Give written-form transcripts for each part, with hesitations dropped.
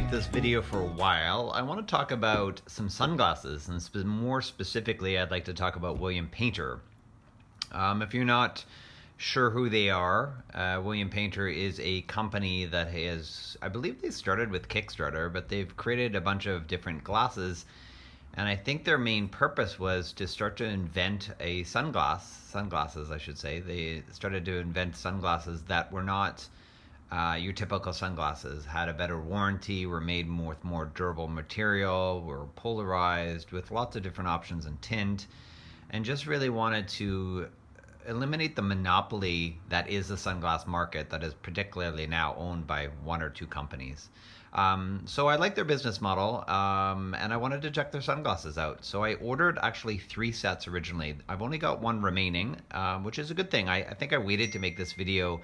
make this video for a while. I want to talk about some sunglasses, and more specifically, I'd like to talk about William Painter. If you're not sure who they are, William Painter is a company that has, I believe they started with Kickstarter, but they've created a bunch of different glasses. And I think their main purpose was to start to invent a sunglasses, I should say. They started to invent sunglasses that were not your typical sunglasses, had a better warranty, were made with more durable material, were polarized with lots of different options in tint, and just really wanted to eliminate the monopoly that is the sunglass market that is particularly now owned by one or two companies. So I like their business model, and I wanted to check their sunglasses out. So I ordered actually 3 sets originally. I've only got 1 remaining, which is a good thing. I think I waited to make this video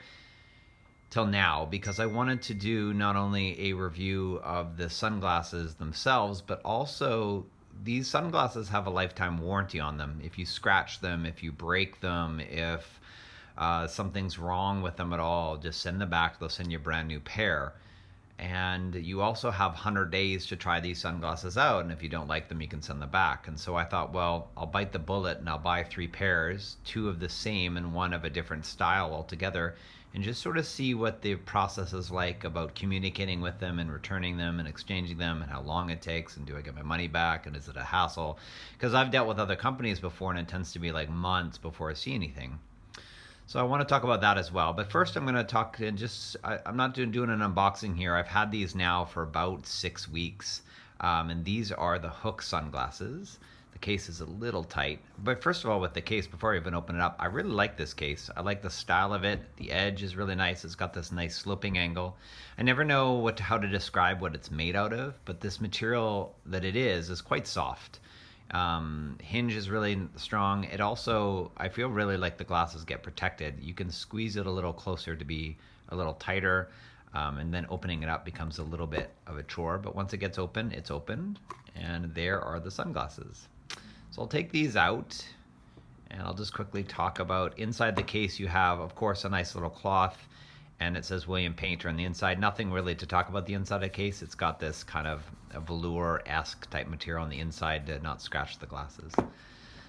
till now because I wanted to do not only a review of the sunglasses themselves, but also these sunglasses have a lifetime warranty on them. If you scratch them, if you break them, if something's wrong with them at all, just send them back. They'll send you a brand new pair. And you also have 100 days to try these sunglasses out, and if you don't like them, you can send them back. And so I thought, well, I'll bite the bullet and I'll buy 3 pairs, 2 of the same and 1 of a different style altogether, and just sort of see what the process is like about communicating with them and returning them and exchanging them, and how long it takes, and do I get my money back, and is it a hassle? Because I've dealt with other companies before, and it tends to be like months before I see anything. So I want to talk about that as well. But first I'm going to talk, I'm not doing an unboxing here. I've had these now for about 6 weeks. And these are the Hook sunglasses. The case is a little tight. But first of all, with the case, before I even open it up, I really like this case. I like the style of it. The edge is really nice. It's got this nice sloping angle. I never know how to describe what it's made out of, but this material that it is quite soft. Hinge is really strong. It also, I feel really like the glasses get protected. You can squeeze it a little closer to be a little tighter, and then opening it up becomes a little bit of a chore, but once it gets open, it's opened, and there are the sunglasses. So I'll take these out, and I'll just quickly talk about inside the case. You have, of course, a nice little cloth, and it says William Painter on the inside. Nothing really to talk about the inside of the case. It's got this kind of a velour-esque type material on the inside to not scratch the glasses.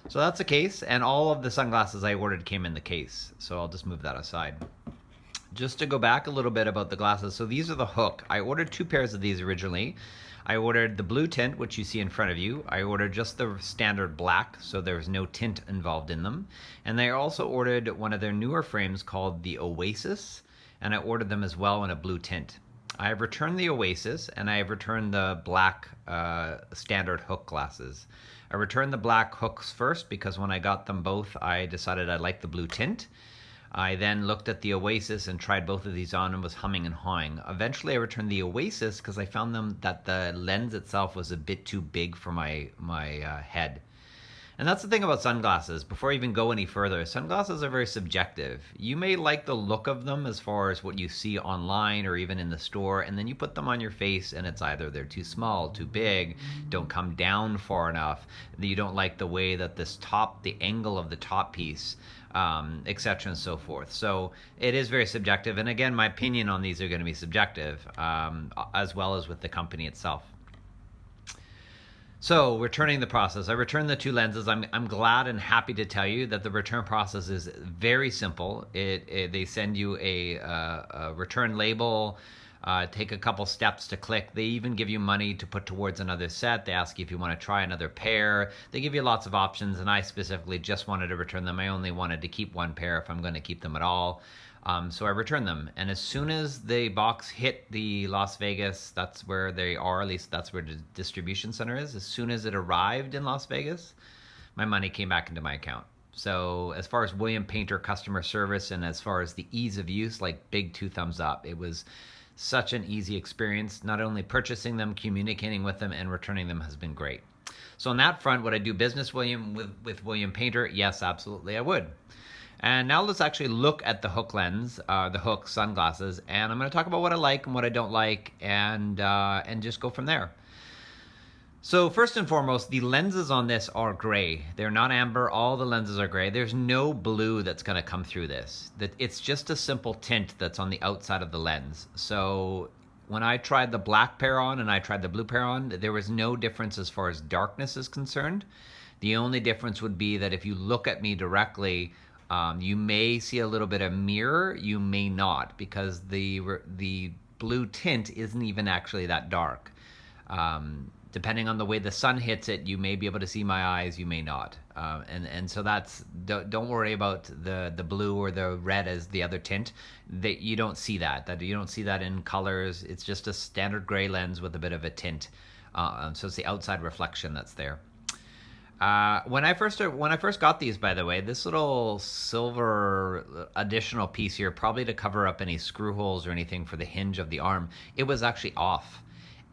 So that's the case, and all of the sunglasses I ordered came in the case. So I'll just move that aside. Just to go back a little bit about the glasses, so these are the Hook. I ordered 2 pairs of these originally. I ordered the blue tint, which you see in front of you. I ordered just the standard black, so there's no tint involved in them. And I also ordered one of their newer frames called the Oasis, and I ordered them as well in a blue tint. I have returned the Oasis, and I have returned the black standard Hook glasses. I returned the black Hooks first because when I got them both, I decided I liked the blue tint. I then looked at the Oasis and tried both of these on and was humming and hawing. Eventually, I returned the Oasis because I found that the lens itself was a bit too big for my head. And that's the thing about sunglasses. Before I even go any further, sunglasses are very subjective. You may like the look of them as far as what you see online or even in the store, and then you put them on your face and it's either they're too small, too big, don't come down far enough, you don't like the way that the angle of the top piece, etc. and so forth. So it is very subjective. And again, my opinion on these are going to be subjective, as well as with the company itself. So returning the process, I returned the 2 lenses. I'm glad and happy to tell you that the return process is very simple. They send you a return label, take a couple steps to click. They even give you money to put towards another set. They ask you if you want to try another pair. They give you lots of options, and I specifically just wanted to return them. I only wanted to keep 1 pair if I'm going to keep them at all. So I returned them, and as soon as the box hit the Las Vegas, that's where they are, at least that's where the distribution center is. As soon as it arrived in Las Vegas, my money came back into my account. So as far as William Painter customer service and as far as the ease of use, like big 2 thumbs up. It was such an easy experience. Not only purchasing them, communicating with them, and returning them has been great. So on that front, would I do business with William Painter? Yes, absolutely I would. And now let's actually look at the Hook lens, the Hook sunglasses, and I'm going to talk about what I like and what I don't like, and just go from there. So first and foremost, the lenses on this are gray. They're not amber. All the lenses are gray. There's no blue that's going to come through this. It's just a simple tint that's on the outside of the lens. So when I tried the black pair on and I tried the blue pair on, there was no difference as far as darkness is concerned. The only difference would be that if you look at me directly, you may see a little bit of mirror, you may not, because the blue tint isn't even actually that dark. Depending on the way the sun hits it, you may be able to see my eyes, you may not. And so that's, don't worry about the blue or the red as the other tint. That you don't see that you don't see that in colors. It's just a standard gray lens with a bit of a tint. So it's the outside reflection that's there. When I first got these, by the way, this little silver additional piece here, probably to cover up any screw holes or anything for the hinge of the arm, it was actually off.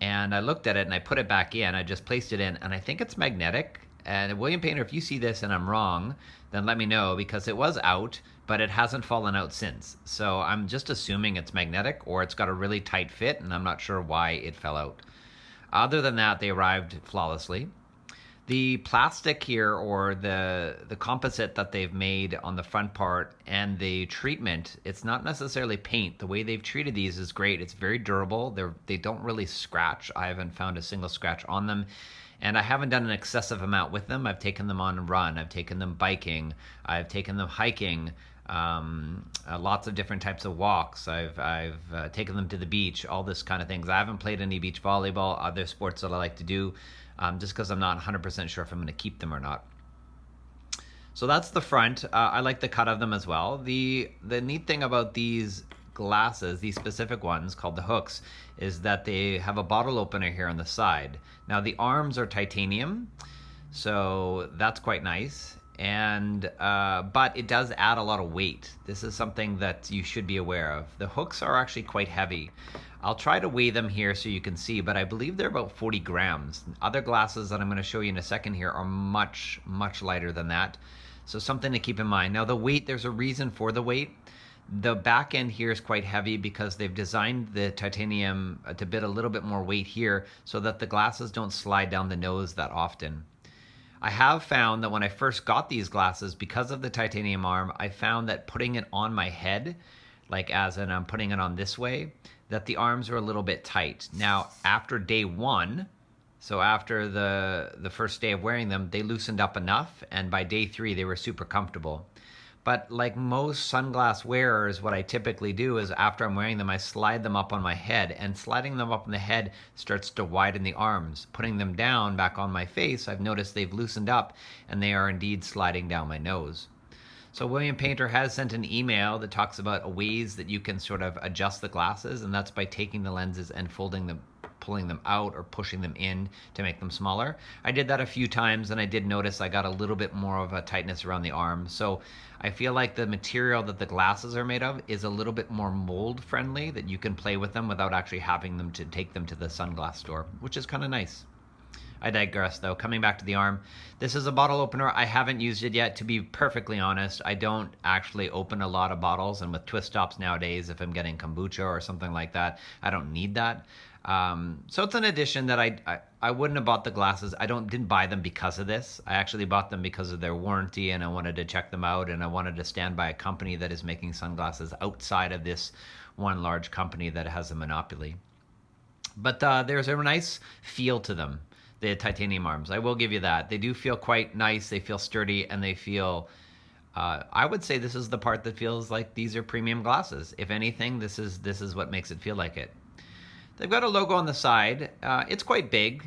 And I looked at it and I put it back in. I just placed it in, and I think it's magnetic. And William Painter, if you see this and I'm wrong, then let me know, because it was out, but it hasn't fallen out since. So I'm just assuming it's magnetic, or it's got a really tight fit, and I'm not sure why it fell out. Other than that, they arrived flawlessly. The plastic here, or the composite that they've made on the front part, and the treatment, it's not necessarily paint. The way they've treated these is great. It's very durable. They don't really scratch. I haven't found a single scratch on them. And I haven't done an excessive amount with them. I've taken them on a run. I've taken them biking. I've taken them hiking. Lots of different types of walks. I've taken them to the beach, all this kind of things. I haven't played any beach volleyball, other sports that I like to do, just because I'm not 100% sure if I'm going to keep them or not. So that's the front. I like the cut of them as well. The neat thing about these glasses, these specific ones called the hooks, is that they have a bottle opener here on the side. Now the arms are titanium, so that's quite nice. And but it does add a lot of weight. This is something that you should be aware of. The hooks are actually quite heavy. I'll try to weigh them here so you can see, but I believe they're about 40 grams. Other glasses that I'm going to show you in a second here are much, much lighter than that. So something to keep in mind. Now the weight, there's a reason for the weight. The back end here is quite heavy because they've designed the titanium to bit a little bit more weight here so that the glasses don't slide down the nose that often. I have found that when I first got these glasses, because of the titanium arm, I found that putting it on my head, like as in I'm putting it on this way, that the arms are a little bit tight. Now, after day one, so after the first day of wearing them, they loosened up enough, and by day 3, they were super comfortable. But like most sunglass wearers, what I typically do is after I'm wearing them, I slide them up on my head, and sliding them up on the head starts to widen the arms. Putting them down back on my face, I've noticed they've loosened up, and they are indeed sliding down my nose. So William Painter has sent an email that talks about ways that you can sort of adjust the glasses, and that's by taking the lenses and folding them, pulling them out or pushing them in to make them smaller. I did that a few times, and I did notice I got a little bit more of a tightness around the arm. So I feel like the material that the glasses are made of is a little bit more mold friendly, that you can play with them without actually having them to take them to the sunglass store, which is kind of nice. I digress though. Coming back to the arm, this is a bottle opener. I haven't used it yet, to be perfectly honest. I don't actually open a lot of bottles, and with twist tops nowadays, if I'm getting kombucha or something like that, I don't need that. So it's an addition that I wouldn't have bought the glasses. Didn't buy them because of this. I actually bought them because of their warranty, and I wanted to check them out, and I wanted to stand by a company that is making sunglasses outside of this one large company that has a monopoly. But there's a nice feel to them, the titanium arms. I will give you that. They do feel quite nice. They feel sturdy, and they feel, I would say this is the part that feels like these are premium glasses. If anything, this is what makes it feel like it. They've got a logo on the side. It's quite big.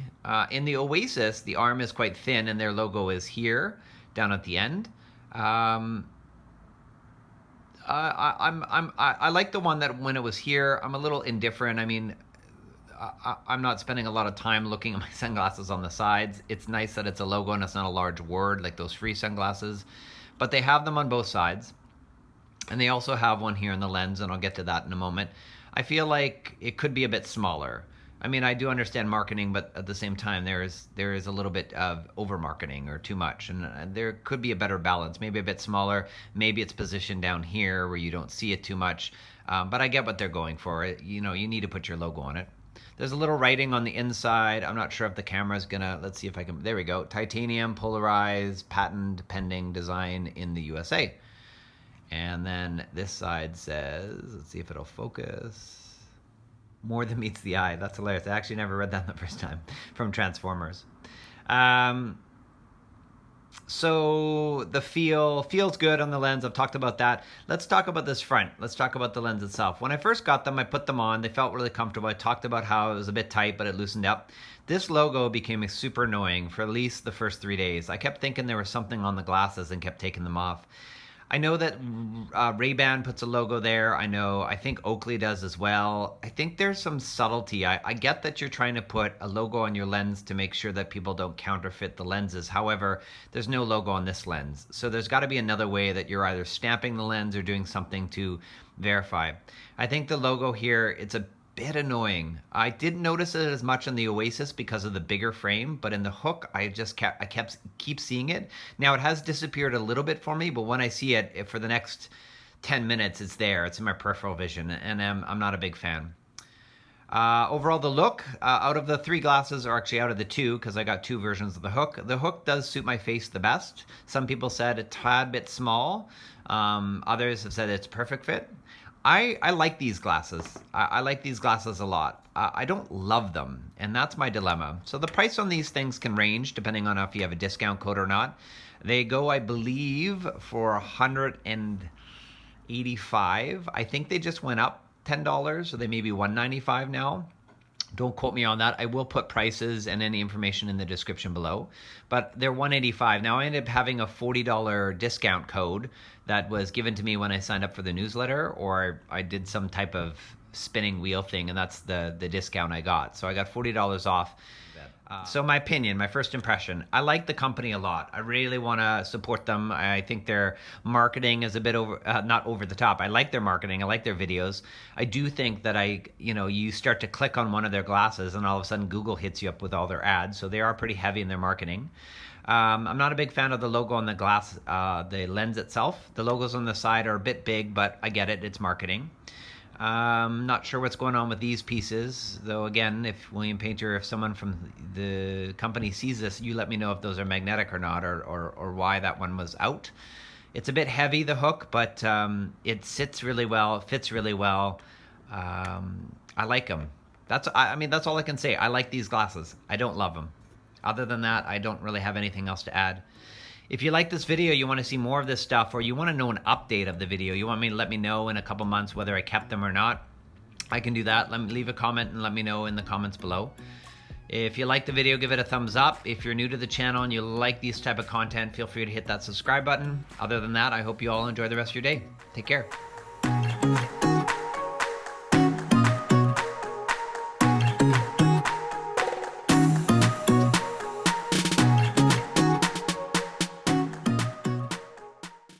In the Oasis, the arm is quite thin, and their logo is here, down at the end. I like the one that when it was here. I'm a little indifferent. I mean, I'm not spending a lot of time looking at my sunglasses on the sides. It's nice that it's a logo and it's not a large word like those free sunglasses. But they have them on both sides. And they also have one here in the lens, and I'll get to that in a moment. I feel like it could be a bit smaller. I mean, I do understand marketing, but at the same time, there is a little bit of over-marketing or too much, and there could be a better balance. Maybe a bit smaller. Maybe it's positioned down here where you don't see it too much. But I get what they're going for. You know, you need to put your logo on it. There's a little writing on the inside. I'm not sure if the camera's gonna, let's see if I can, there we go. Titanium, polarized, patent pending, design in the USA. And then this side says, let's see if it'll focus. More than meets the eye. That's hilarious. I actually never read that the first time from Transformers. So the feels good on the lens. I've talked about that. Let's talk about this front. Let's talk about the lens itself. When I first got them, I put them on. They felt really comfortable. I talked about how it was a bit tight, but it loosened up. This logo became super annoying for at least the first 3 days. I kept thinking there was something on the glasses and kept taking them off. I know that Ray-Ban puts a logo there. I think Oakley does as well. I think there's some subtlety. I get that you're trying to put a logo on your lens to make sure that people don't counterfeit the lenses. However, there's no logo on this lens. So there's got to be another way that you're either stamping the lens or doing something to verify. I think the logo here, it's a bit annoying. I didn't notice it as much in the Oasis because of the bigger frame, but in the Hook, I keep seeing it. Now it has disappeared a little bit for me, but when I see it for the next 10 minutes, it's there. It's in my peripheral vision, and I'm not a big fan. Overall, the look, out of the 3 glasses, or actually out of the 2, because I got 2 versions of the Hook does suit my face the best. Some people said a tad bit small. Others have said it's perfect fit. I like these glasses. I like these glasses a lot. I don't love them, and that's my dilemma. So the price on these things can range depending on if you have a discount code or not. They go, I believe, for $185. I think they just went up $10, so they may be $195 now. Don't quote me on that. I will put prices and any information in the description below. But they're $185. Now I ended up having a $40 discount code that was given to me when I signed up for the newsletter, or I did some type of spinning wheel thing, and that's the discount I got. So I got $40 off. So my opinion, my first impression, I like the company a lot. I really want to support them. I think their marketing is a bit not over the top. I like their marketing. I like their videos. I do think that you start to click on one of their glasses and all of a sudden Google hits you up with all their ads. So they are pretty heavy in their marketing. I'm not a big fan of the logo on the glass, the lens itself. The logos on the side are a bit big, but I get it. It's marketing. Not sure what's going on with these pieces, though. Again, if William Painter, if someone from the company sees this, you let me know if those are magnetic or not, or why that one was out. It's a bit heavy, the Hook, but it sits really well, it fits really well. I like them. That's all I can say. I like these glasses. I don't love them. Other than that, I don't really have anything else to add. If you like this video, you want to see more of this stuff, or you want to know an update of the video, you want me to let me know in a couple months whether I kept them or not, I can do that. Leave a comment and let me know in the comments below. If you like the video, give it a thumbs up. If you're new to the channel and you like these type of content, feel free to hit that subscribe button. Other than that, I hope you all enjoy the rest of your day. Take care.